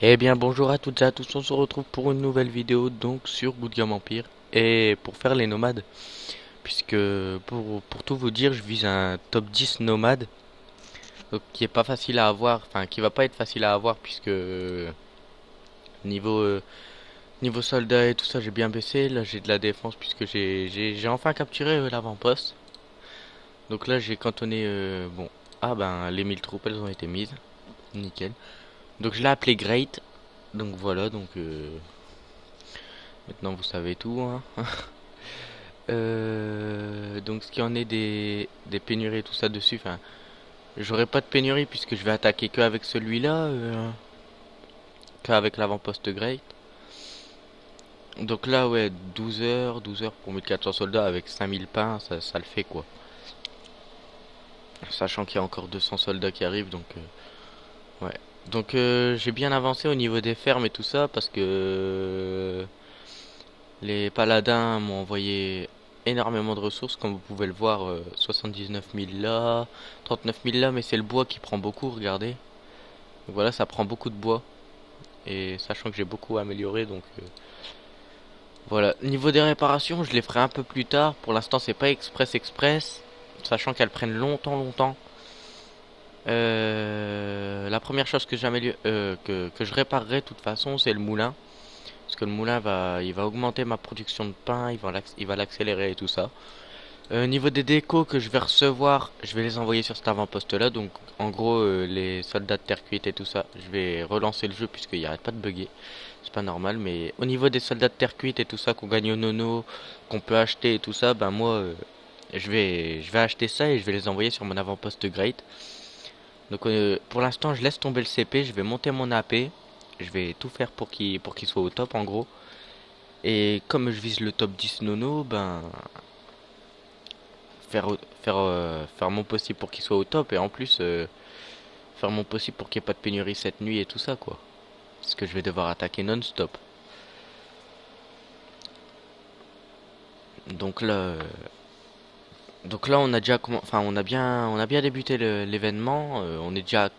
Eh bien bonjour à toutes et à tous, on se retrouve pour une nouvelle vidéo donc sur Good Game Empire et pour faire les nomades puisque pour tout vous dire je vise un top 10 nomade donc qui est pas facile à avoir, enfin qui va pas être facile à avoir puisque niveau niveau soldat et tout ça j'ai bien baissé, là j'ai de la défense puisque j'ai enfin capturé l'avant-poste. Donc là j'ai cantonné bon les 1000 troupes elles ont été mises, nickel. Donc je l'ai appelé Great, donc voilà maintenant vous savez tout hein. Donc ce qui en est des pénuries et tout ça dessus, enfin, j'aurai pas de pénurie puisque je vais attaquer que avec celui-là, qu'avec l'avant-poste Great. Donc là, ouais, 12 heures pour 1400 soldats avec 5000 pains, ça le fait quoi. Sachant qu'il y a encore 200 soldats qui arrivent, donc ouais. Donc j'ai bien avancé au niveau des fermes et tout ça parce que les paladins m'ont envoyé énormément de ressources, comme vous pouvez le voir, 79 000 là, 39 000 là, mais c'est le bois qui prend beaucoup, regardez. Donc voilà, ça prend beaucoup de bois, et sachant que j'ai beaucoup amélioré, donc voilà. Niveau des réparations, je les ferai un peu plus tard, pour l'instant c'est pas express, sachant qu'elles prennent longtemps. La première chose que que je réparerai de toute façon, c'est le moulin. Parce que le moulin il va augmenter ma production de pain, il va l'accélérer et tout ça. Au niveau des décos que je vais recevoir, je vais les envoyer sur cet avant-poste là. Donc en gros, les soldats de terre cuite et tout ça, je vais relancer le jeu puisqu'il n'y arrête pas de bugger. C'est pas normal, mais au niveau des soldats de terre cuite et tout ça qu'on gagne au nono, qu'on peut acheter et tout ça, ben moi, je vais acheter ça et je vais les envoyer sur mon avant-poste Great. Donc pour l'instant, je laisse tomber le CP, je vais monter mon AP, je vais tout faire pour qu'il soit au top en gros. Et comme je vise le top 10 nono, ben faire faire mon possible pour qu'il soit au top et en plus faire mon possible pour qu'il n'y ait pas de pénurie cette nuit et tout ça quoi. Parce que je vais devoir attaquer non-stop. Donc là donc là on a déjà enfin on a bien débuté l'événement, on est déjà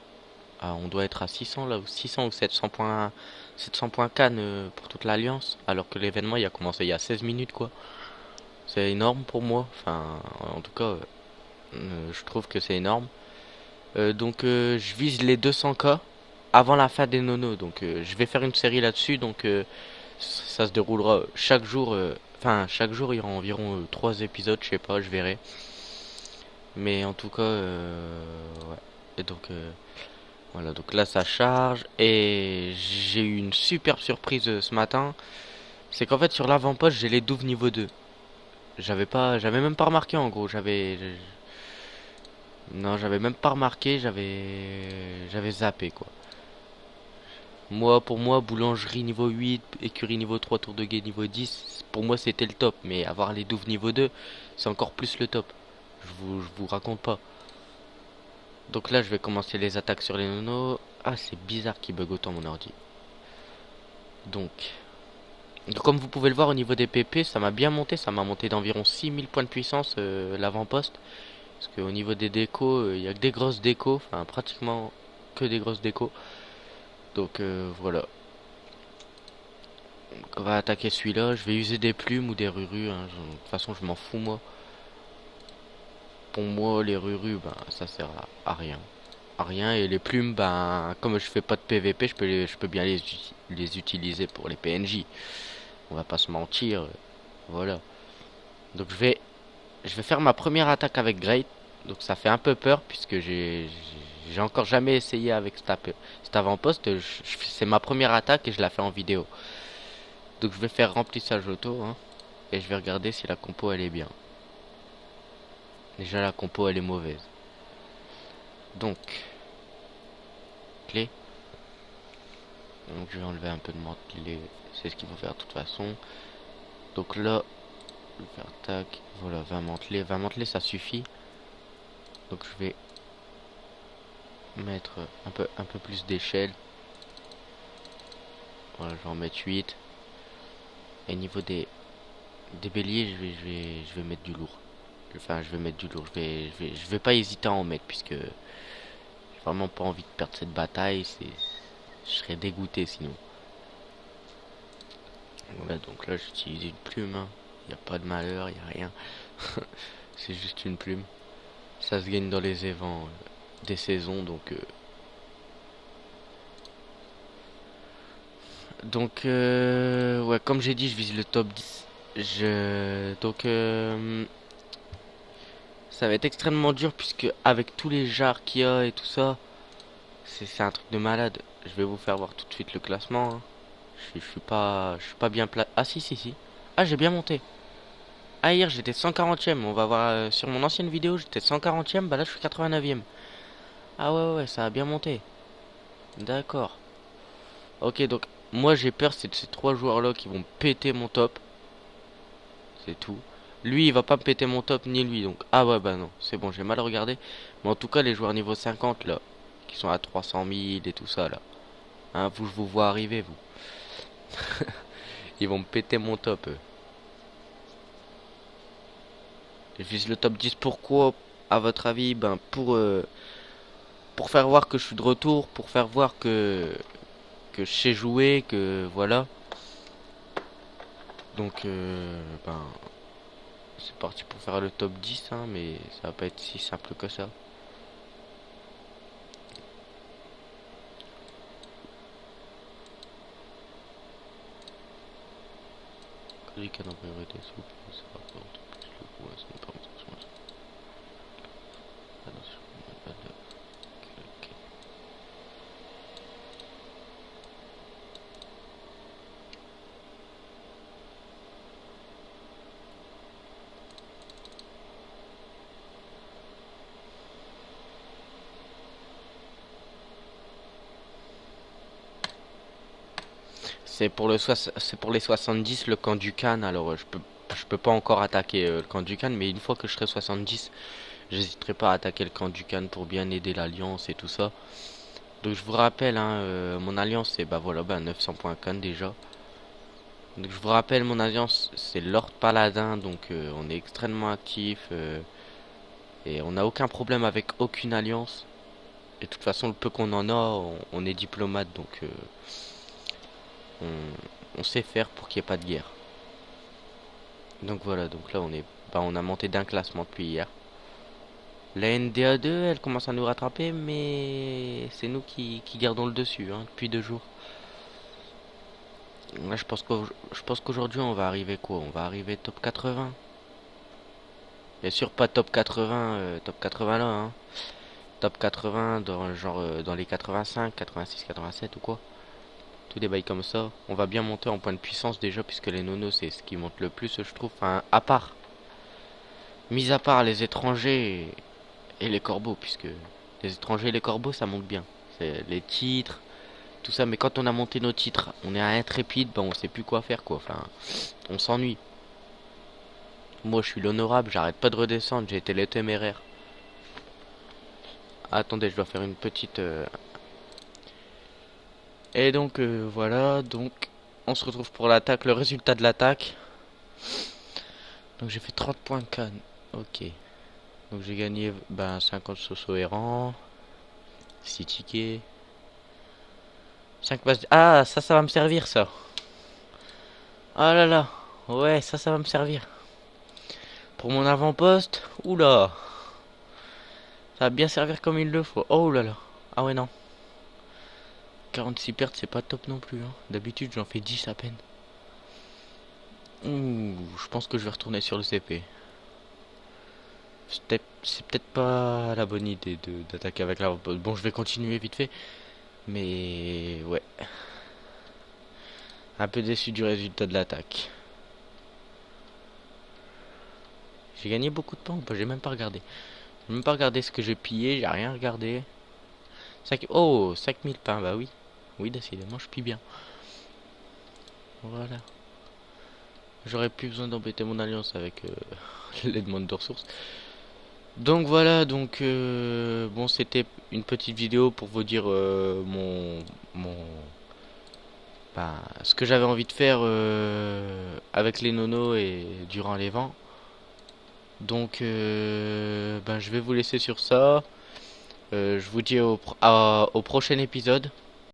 on doit être à 600 là, 600 ou 700 points 700 points Cannes pour toute l'alliance alors que l'événement il a commencé il y a 16 minutes quoi. C'est énorme pour moi, enfin en tout cas je trouve que c'est énorme. Je vise les 200K avant la fin des nonos. Donc je vais faire une série là-dessus. Donc ça se déroulera chaque jour. Enfin chaque jour il y aura environ 3 épisodes, je sais pas, je verrai. Mais en tout cas, ouais. Et donc voilà, donc là ça charge. Et j'ai eu une superbe surprise ce matin. C'est qu'en fait sur l'avant-poste j'ai les douves niveau 2. J'avais même pas remarqué en gros. Non, j'avais même pas remarqué, j'avais zappé quoi. Moi, pour moi, boulangerie niveau 8, écurie niveau 3, tour de guet niveau 10, pour moi c'était le top. Mais avoir les douves niveau 2, c'est encore plus le top. Je vous raconte pas. Donc là, je vais commencer les attaques sur les nonos. Ah, c'est bizarre qu'il bug autant mon ordi. Donc, comme vous pouvez le voir au niveau des PP, ça m'a bien monté. Ça m'a monté d'environ 6000 points de puissance l'avant-poste. Parce qu'au niveau des décos, il y a que des grosses décos. Enfin, pratiquement que des grosses décos. Donc voilà. On va attaquer celui-là. Je vais user des plumes ou des rurus, hein. De toute façon, je m'en fous, moi. Pour moi, les rurus, ben, ça sert à rien. À rien. Et les plumes, ben, comme je fais pas de PVP, je peux bien les utiliser pour les PNJ. On va pas se mentir. Voilà. Donc je vais faire ma première attaque avec Great. Donc ça fait un peu peur puisque j'ai encore jamais essayé avec cet avant-poste. C'est ma première attaque et je la fais en vidéo. Donc je vais faire remplissage auto, hein. Et je vais regarder si la compo elle est bien. Déjà la compo elle est mauvaise. Donc, clé. Donc je vais enlever un peu de mentelet. C'est ce qu'il faut faire de toute façon. Donc là, je vais faire tac. Voilà, 20 mentelets. 20 mentelets ça suffit. Donc je vais mettre un peu plus d'échelle. Voilà, je vais en mettre 8. Et niveau des béliers, je vais mettre du lourd. Enfin, je vais mettre du lourd. Je vais pas hésiter à en mettre puisque j'ai vraiment pas envie de perdre cette bataille. Je serais dégoûté sinon. Voilà, donc là j'utilise une plume. Il n'y a pas de malheur, il n'y a rien. C'est juste une plume. Ça se gagne dans les évents des saisons, donc ouais, comme j'ai dit, je vise le top 10. Ça va être extrêmement dur puisque avec tous les jars qu'il y a et tout ça, c'est un truc de malade. Je vais vous faire voir tout de suite le classement, hein. Je suis pas bien plat. Ah si si si. Ah, j'ai bien monté. Ah, hier j'étais 140e. On va voir sur mon ancienne vidéo, j'étais 140e, bah là je suis 89e. Ah ouais ouais, ça a bien monté. D'accord. Ok, donc moi j'ai peur, c'est de ces trois joueurs là qui vont péter mon top. C'est tout. Lui il va pas me péter mon top ni lui, donc ah ouais bah non, c'est bon, j'ai mal regardé. Mais en tout cas les joueurs niveau 50 là, qui sont à 300 000 et tout ça là, hein, vous, je vous vois arriver vous. Ils vont me péter mon top eux. Je vise le top 10, pourquoi à votre avis? Ben pour faire voir que je suis de retour, pour faire voir que je sais jouer, que voilà. Donc ben c'est parti pour faire le top 10, hein, mais ça va pas être si simple que ça. Clique en priorité, s'il vous plaît, ça rapporte plus le coup, ça me permet de transformer. Attention, pas de... Ok. C'est pour les 70 le camp du Cannes. Alors je peux pas encore attaquer le camp du Cannes, mais une fois que je serai 70, j'hésiterai pas à attaquer le camp du Cannes pour bien aider l'Alliance et tout ça. Donc je vous rappelle, hein, mon alliance c'est bah voilà, bah 900 points Cannes déjà. Donc je vous rappelle, mon alliance c'est Lord Paladin, donc on est extrêmement actif et on n'a aucun problème avec aucune alliance. Et de toute façon, le peu qu'on en a, on est diplomate, donc on sait faire pour qu'il n'y ait pas de guerre. Donc voilà, donc là on a monté d'un classement depuis hier. La NDA2, elle commence à nous rattraper, mais c'est nous qui gardons le dessus, hein, depuis 2 jours. Là, je pense qu'aujourd'hui on va arriver quoi? On va arriver top 80. Bien sûr pas top 80, top 80 là, hein. Top 80 dans genre dans les 85, 86, 87 ou quoi. Tout des bails comme ça. On va bien monter en point de puissance déjà puisque les nonos c'est ce qui monte le plus je trouve. Enfin, mis à part les étrangers et les corbeaux, puisque les étrangers et les corbeaux ça monte bien. C'est les titres, tout ça, mais quand on a monté nos titres, on est à intrépide, ben on sait plus quoi faire quoi. Enfin, on s'ennuie. Moi je suis l'honorable, j'arrête pas de redescendre, j'ai été le téméraire. Attendez, je dois faire une petite et donc voilà, donc on se retrouve pour l'attaque, le résultat de l'attaque. Donc j'ai fait 30 points de canne. Ok. Donc j'ai gagné 50 soso errants, 6 tickets, 5 passes. Ah, ça va me servir ça. Ah là là. Ouais, ça va me servir. Pour mon avant-poste, oula. Ça va bien servir comme il le faut. Oh là là. Ah ouais non. 46 pertes, c'est pas top non plus, hein. D'habitude j'en fais 10 à peine. Ouh, je pense que je vais retourner sur le CP. C'est peut-être pas la bonne idée d'attaquer avec la... Bon, je vais continuer vite fait. Mais ouais. Un peu déçu du résultat de l'attaque. J'ai gagné beaucoup de points ou pas? J'ai même pas regardé. J'ai même pas regardé ce que j'ai pillé, j'ai rien regardé. Oh, 5000 pains, bah oui. Oui, décidément, je pille bien. Voilà. J'aurais plus besoin d'embêter mon alliance avec les demandes de ressources. Donc voilà, donc bon, c'était une petite vidéo pour vous dire mon ce que j'avais envie de faire avec les nonos et durant les vents. Donc je vais vous laisser sur ça. Je vous dis au prochain épisode.